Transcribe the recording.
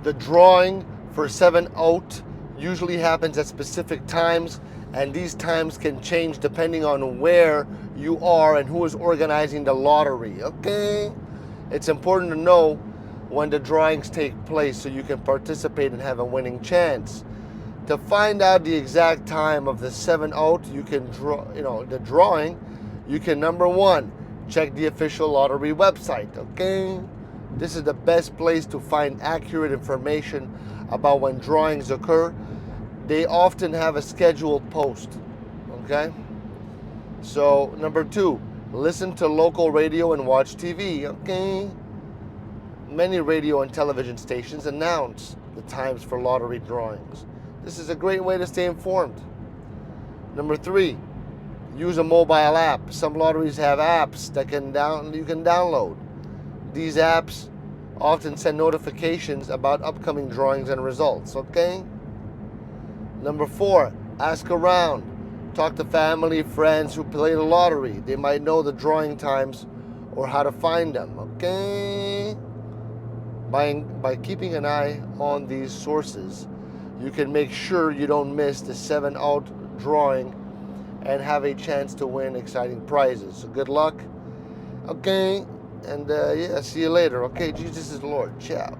The drawing for 7 out usually happens at specific times, and these times can change depending on where you are and who is organizing the lottery. Okay? It's important to know when the drawings take place so you can participate and have a winning chance. To find out the exact time of the 7 out, you can draw, the drawing, you can, number one, check the official lottery website. Okay? This is the best place to find accurate information about when drawings occur. They often have a scheduled post. Okay? So, number two, listen to local radio and watch TV. Okay? Many radio and television stations announce the times for lottery drawings. This is a great way to stay informed. Number three, use a mobile app. Some lotteries have apps that you can download. These apps often send notifications about upcoming drawings and results. Okay? Number four, ask around. Talk to family, friends who play the lottery. They might know the drawing times or how to find them. Okay? By keeping an eye on these sources, you can make sure you don't miss the 7 out drawing and have a chance to win exciting prizes. So good luck. Okay? And yeah, see you later. Okay? Jesus is Lord. Ciao.